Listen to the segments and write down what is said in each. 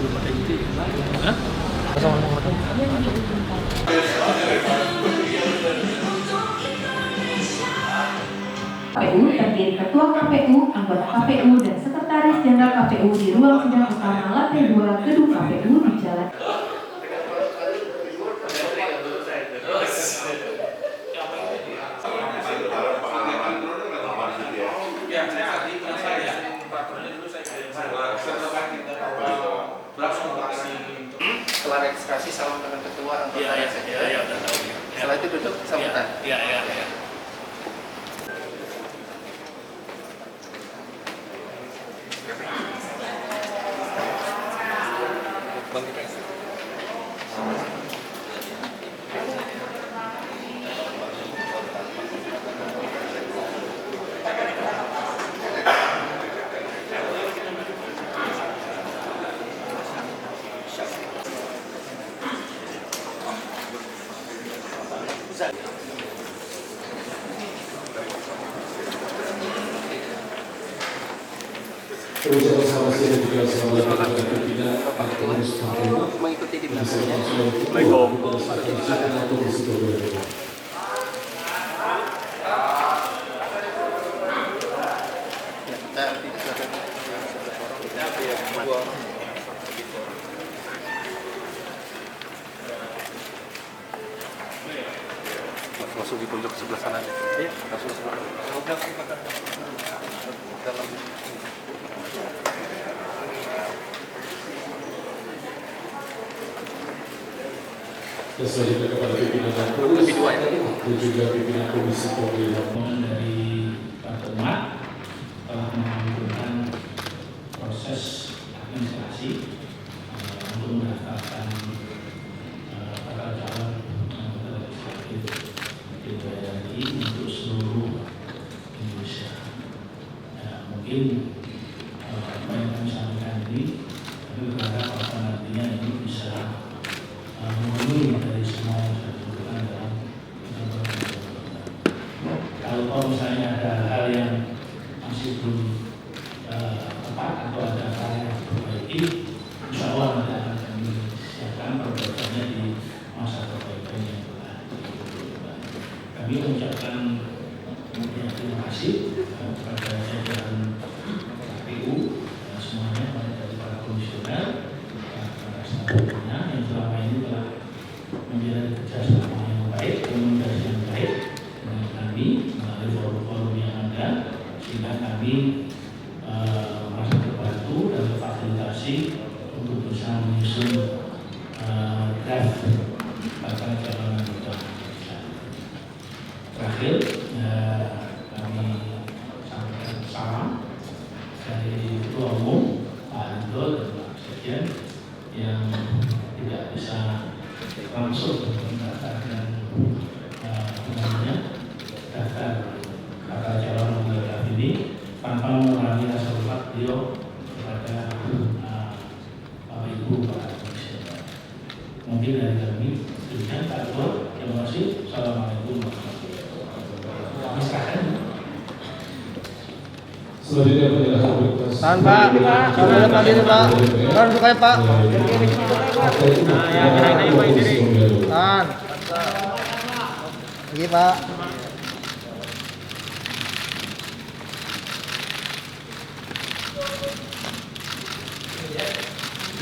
belum ada ide. Hah? KPU terdiri Ketua KPU, anggota KPU, dan Sekretaris Jenderal KPU di ruang sidang utama lantai 2 gedung KPU di Jalan. Setelah registrasi salam dengan ketua anggota Iya, udah tahu. Setelah itu duduk sambutan. Iya. Ucapan selamat siang juga selamat datang kepada pimpinan Aktivis KPU. Mengikuti di belakangnya. Masuk di pojok sebelah sana. Iya, masuk sebelah. Dalam. Dan selanjutnya kepada pimpinan KPU dan juga pimpinan Komisi Pemilihan dari Pak Umat telah mengumpulkan proses administrasi untuk mendaftarkan bakal calon anggota legislatif DPR RI untuk seluruh Indonesia. Mungkin apa yang kami sampaikan ini, kami berharap bahwa nantinya ini bisa memenuhi dari semua yang sudah disebutkan dalam kalau misalnya ada hal yang masih belum tepat atau ada hal yang diperbaiki, insya Allah nanti akan kami siapkan perbaikannya di masa perbaikan yang telah dilakukan. Kami mengucapkan terima kasih kepada jajaran KPU dan semuanya, dari para komisioner, para stafnya yang selama ini telah menjalani kerjasama yang baik, komunikasi yang baik dengan kami melalui forum-forum yang ada, sehingga kami merasa terbantu dan terfasilitasi untuk bisa menyusun draft bakal calon anggota. Terakhir, kami sampaikan salam dari Ketua Umum Pak Anto dan Pak Sekjen yang tidak bisa langsung mendaftarkan daftar bakal calon anggota ini tanpa mengurangi rasa hormat beliau kepada Bapak Ibu para komisioner. Mungkin dari kami demikian Pak Ketua. Terima kasih. Assalamualaikum warahmatullahi wabarakatuh. Selanjutnya penjelasan berkas. Tahan Pak, saudara hadir Pak. Tahan supaya Pak. Tahan. Iya Pak.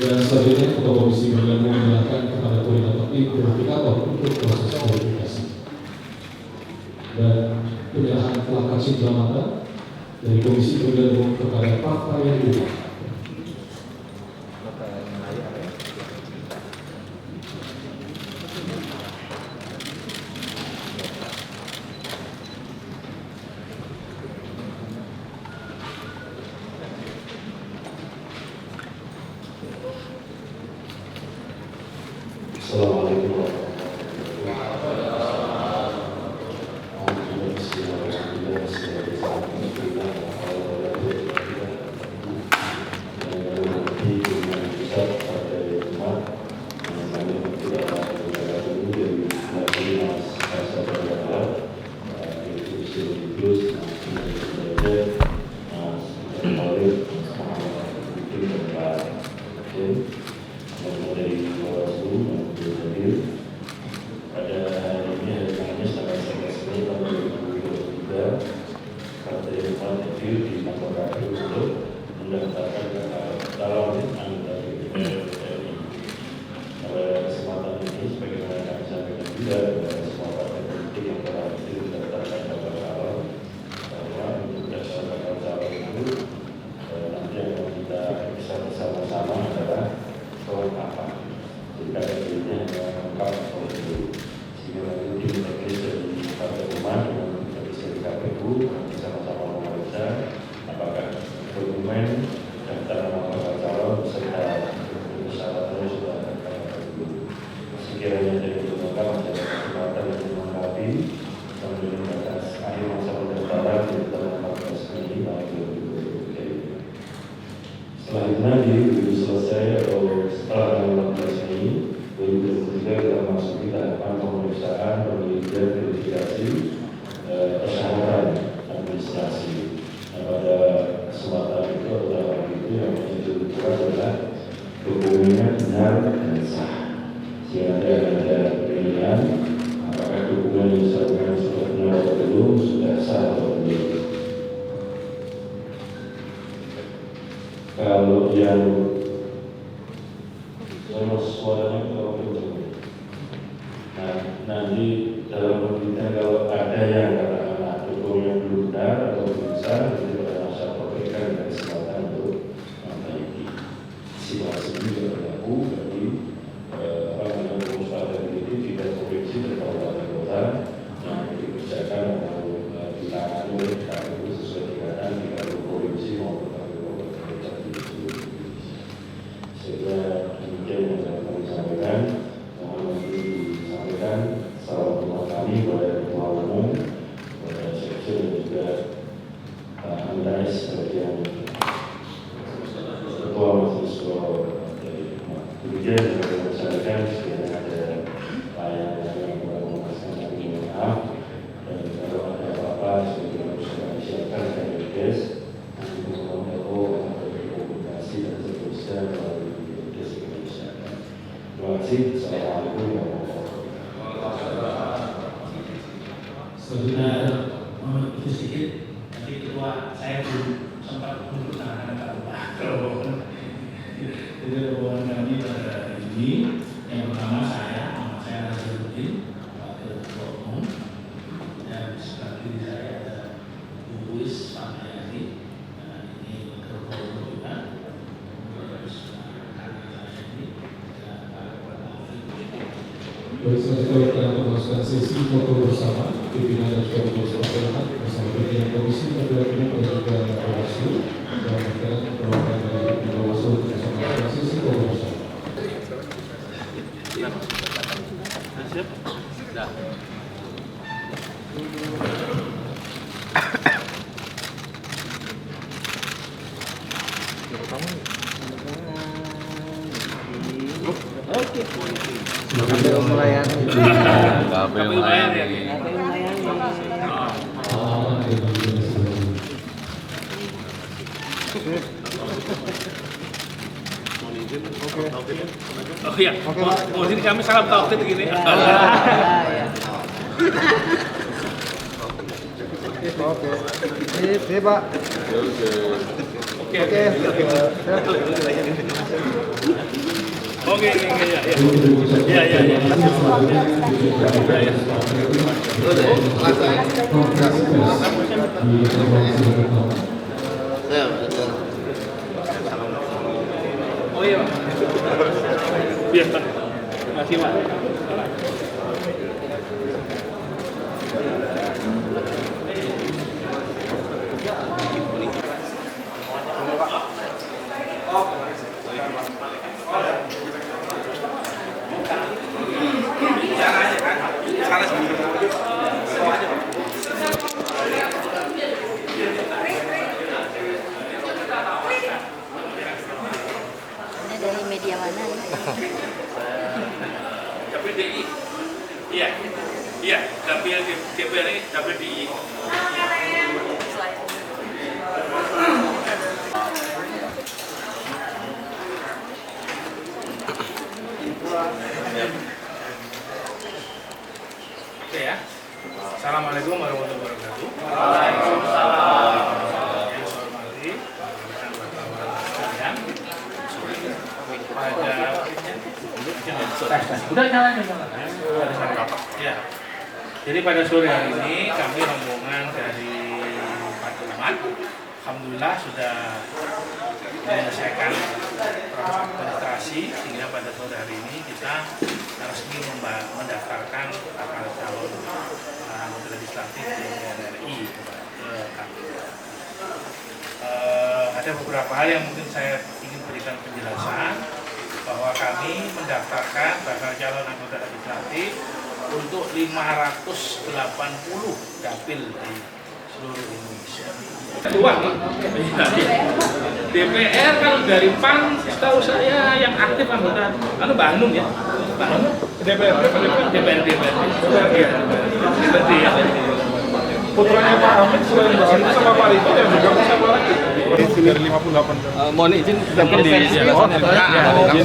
Dan selanjutnya Ketua Komisi Pemilihan menyerahkan kepada koordinator verifikator untuk proses verifikasi. Dan penyerahan pelanggan sindiran dari Komisi Pemilihan Umum kepada Partai yang Umum. Assalamualaikum warahmatullahi wabarakatuh. yang hadir pada hari ini, hari Kamis tanggal 11 Mei tahun 2023. Partai Umat hadir di kantor KPU untuk mendaftarkan calon anggota DPR RI. Pada kesempatan ini, sebagaimana kami sampaikan juga kepada semua partai politik yang telah hadir mendaftarkan bakal calon, bahwa untuk dasar bakal calon itu nanti akan kita bisa bersama-sama adalah soal apa. Jadi KPU-nya hanya lengkap soal itu, sehingga nanti tim teknis dari Partai Umat dengan teknis dari KPU sama-sama memeriksa apakah dokumen daftar nama bakal calon beserta persyaratannya sudah ada KPU. Sekiranya dari itu lengkap, ada kesempatan untuk melengkapi sampai dengan batas akhir masa pendaftaran di tanggal 14 Mei tahun 2023. Setelah itu nanti begitu selesai atau setelah tanggal 14 Mei 2023 kita memasuki tahapan pemeriksaan, penelitian, verifikasi, persyaratan administrasi. Nah, pada kesempatan itu atau tahapan itu yang menjadi ukuran adalah dokumennya benar dan sah. Sehingga ada penilaian apakah dokumen yang disampaikan sudah benar atau belum, sudah sah atau belum. Kalau yang suaranya kalau kencang, nah nanti dalam penelitian kalau ada yang katakanlah dokumen belum benar atau belum sah, nanti pada masa perbaikan dan kesempatan untuk memperbaiki. Situasi ini juga berlaku bagi pengurus partai politik di provinsi dan kabupaten kota yang dikerjakan atau ditangani oleh KPU sesuai tingkatan di provinsi maupun sehingga demikian yang dapat kami sampaikan. Mohon disampaikan salam hormat kami kepada Ketua Umum, kepada Sekjen dan juga Amin Rais sebagai Ketua Majelis Suro dari Umat. Demikian yang dapat kami sampaikan. Sekiranya ada layanan yang kurang memuaskan, kami mohon maaf, dan kalau ada apa-apa segera bisa kami siapkan dari BPS untuk menghubung atau berkomunikasi dan seterusnya melalui terima kasih. Assalamualaikum warahmatullahi wabarakatuh. Sebenarnya itu sedikit, nanti ketua saya belum sempat untuk tangan kalau jadi hubungan kami pada ini yang pertama nama saya Nazarudin, Wakil Ketua Umum, dan sebelah kiri saya ada Bu Buis Pak Hayati, ini Ketua Umum juga. Baik, selanjutnya kita akan melakukan sesi foto bersama pimpinan dan juga pengurus masyarakat bersama pimpinan komisi, ketua pimpinan dan juga Bawaslu, dan kita perwakilan dari Bawaslu bersama sesi foto bersama. Siap? Dah. KPU melayani. KPU melayani. Oh iya, mau sini kami salam tauhid begini. Oke. Ini Pak. Oke. Oke, ya. Oh iya, Pak. Biar, Pak. Makasih, Pak. Dari media mana? WDI. Iya, DPR ini WDI. Oke ya. Assalamualaikum warahmatullahi wabarakatuh. Yang saya hormati rekan wartawan sekalian. Ya. Jadi pada sore hari ini kami rombongan dari Partai Umat, alhamdulillah sudah menyelesaikan proses administrasi sehingga pada sore hari ini kita resmi mendaftarkan bakal calon anggota legislatif DPR RI ke KPU. Ada beberapa hal yang mungkin saya ingin berikan penjelasan bahwa kami mendaftarkan bakal calon anggota legislatif untuk 580 dapil di seluruh Indonesia. Dua, DPR kalau dari PAN setahu saya yang aktif anggota Mbak Hanum ya, Mbak Hanum DPR. Putranya Pak Hamid selain Mbak Hanum sama Pak Rito yang juga sama lagi dari 58. Mohon izin mungkin di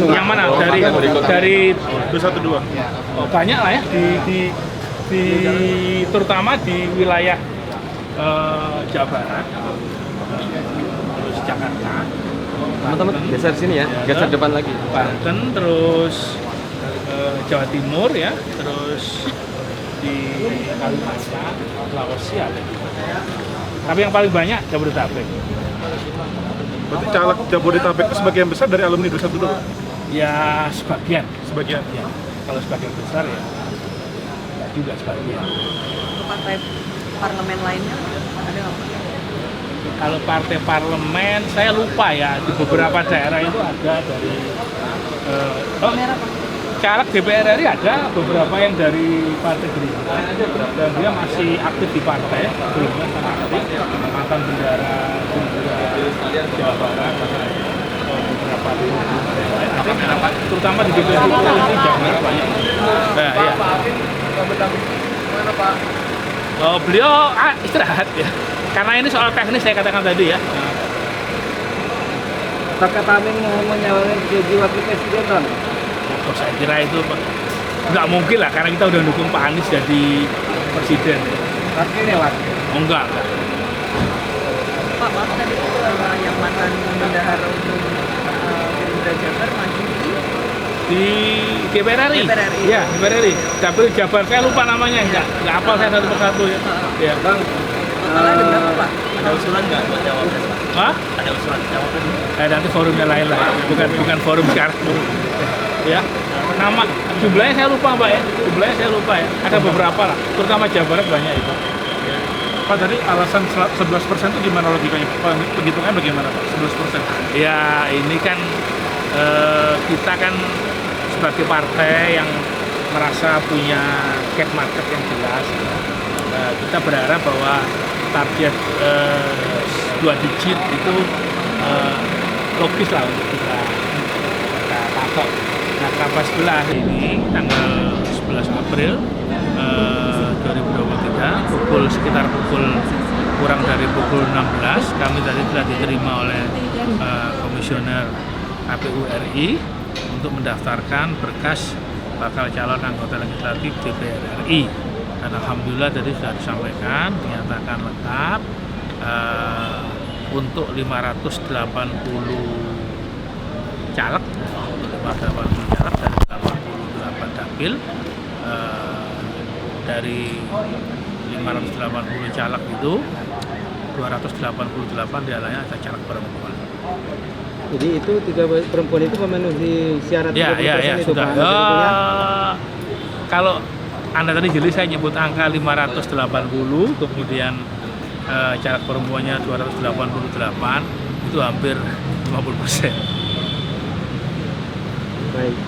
yang mana dari 212. oh, banyak lah ya di terutama di wilayah Jawa Barat, terus Jakarta, teman-teman geser sini ya, geser depan lagi. Banten, terus Jawa Timur ya, terus di Kalimantan, Sulawesi ada juga. Tapi yang paling banyak Jabodetabek. Berarti caleg Jabodetabek itu sebagian besar dari alumni 212? Ya sebagian. Sebagian. Ya. Kalau sebagian besar ya, enggak juga sebagian. Partai parlemen lainnya ada nggak? Kalau partai parlemen saya lupa ya, di beberapa daerah itu ada dari caleg DPR RI ada beberapa yang dari Partai Gerindra dan dia masih aktif di partai, sebelumnya sangat aktif, mantan bendara Jawa Barat, beberapa daerah, terutama di DPR itu Jawa Barat banyak. Nah, ya. Mana Pak? Oh, beliau istirahat ya, karena ini soal teknis saya katakan tadi ya. Apakah kami menyalurkan jadi wakil presiden Bang? Oh, saya kira itu nggak mungkin lah, karena kita udah dukung Pak Anies jadi presiden. Wakilnya wakil? Oh enggak. Pak, maaf tadi itu yang mantan bendahara umum Gerindra Jabar maju Di DPR RI? DPR RI. Ya, DPR RI. Dapil Jabar, saya lupa namanya, nggak hafal saya satu persatu ya. Ya. Bang, totalnya ada berapa Pak? ada usulan nggak buat cawapres? Hah? Ada usulan cawapres? Nanti forumnya lain lah, bukan forum sekarang. Ya, nama jumlahnya saya lupa Mbak ya, jumlahnya saya lupa ya. Ada beberapa lah, terutama Jawa Barat banyak itu. Pak, tadi alasan 11% itu gimana logikanya? Penghitungannya bagaimana Pak? 11%? Ya ini kan kita kan sebagai partai yang merasa punya cap market yang jelas, kita berharap bahwa target 2 digit itu logis lah untuk kita patok. Nah, kenapa sebelah ini tanggal 11 April 2023 sekitar pukul kurang dari pukul 16 kami tadi telah diterima oleh komisioner KPU RI untuk mendaftarkan berkas bakal calon anggota legislatif DPR RI. Dan alhamdulillah tadi sudah disampaikan, dinyatakan lengkap untuk 580 caleg, dari 88 dapil, dari 580 caleg itu 288 diantaranya ada caleg perempuan. Jadi itu 3 perempuan itu memenuhi syarat 30% itu sudah. Pak? Kalau Anda tadi jeli saya nyebut angka 580, kemudian caleg perempuannya 288, itu hampir 50%. Baik.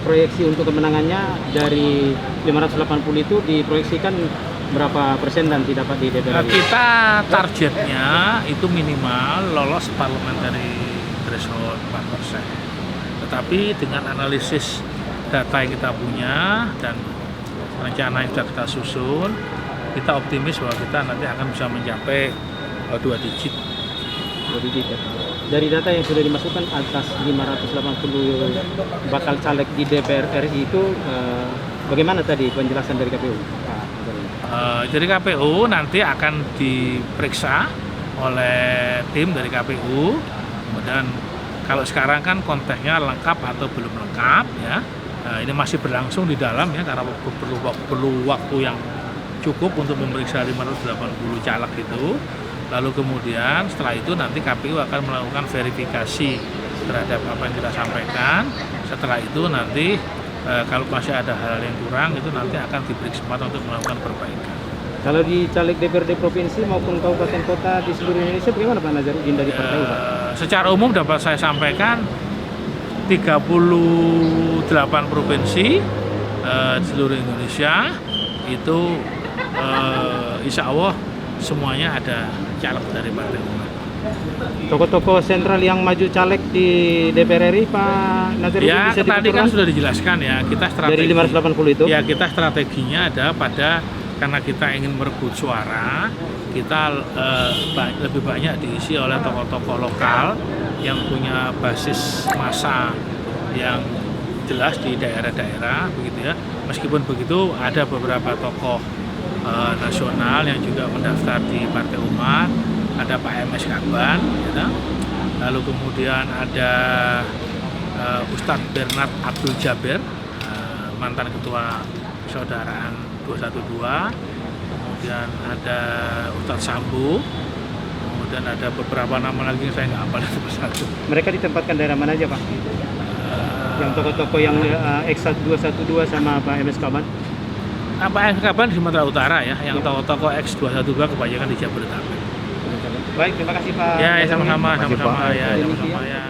Proyeksi untuk kemenangannya dari 580 itu diproyeksikan berapa persen dan didapat di DPR? Kita targetnya itu minimal lolos parliamentary threshold 4%. Tetapi dengan analisis data yang kita punya dan rencana yang sudah kita susun, kita optimis bahwa kita nanti akan bisa mencapai 2 digit. 2 digit ya. dari data yang sudah dimasukkan atas 580 bakal caleg di DPR RI itu bagaimana tadi penjelasan dari KPU? Jadi KPU nanti akan diperiksa oleh tim dari KPU. Kemudian kalau sekarang kan konteksnya lengkap atau belum lengkap ya. Ini masih berlangsung di dalam ya karena perlu waktu yang cukup untuk memeriksa 580 caleg itu. Lalu kemudian setelah itu nanti KPU akan melakukan verifikasi terhadap apa yang kita sampaikan. Setelah itu nanti kalau masih ada hal yang kurang itu nanti akan diberi kesempatan untuk melakukan perbaikan. Kalau di caleg DPRD provinsi maupun kabupaten kota di seluruh Indonesia bagaimana Pak Nazarudin dari partai Pak? Secara umum dapat saya sampaikan 38 provinsi di seluruh Indonesia itu insya Allah semuanya ada caleg dari Partai Umat. Tokoh-tokoh sentral yang maju caleg di DPR RI Pak Nazarudin Ya bisa tadi kan sudah dijelaskan ya kita strategi dari 580 itu? Ya kita strateginya ada pada karena kita ingin merebut suara, kita lebih banyak diisi oleh tokoh-tokoh lokal yang punya basis massa yang jelas di daerah-daerah begitu ya. Meskipun begitu ada beberapa tokoh nasional yang juga mendaftar di Partai Umat, ada Pak MS Kaban, gitu. Lalu kemudian ada Ustadz Bernard Abdul Jabir, mantan ketua persaudaraan 212, kemudian ada Ustadz Sambu, kemudian ada beberapa nama lagi yang saya nggak hafal satu persatu. Mereka ditempatkan daerah mana aja Pak? Yang tokoh-tokoh yang X212 sama Pak MS Kaban? Pak MS Kaban di Sumatera Utara ya, yang tokoh-tokoh X212 kebanyakan di Jabodetabek. Baik, terima kasih Pak. Ya, sama-sama, Terima kasih, sama-sama Pak. ya, sama-sama ya.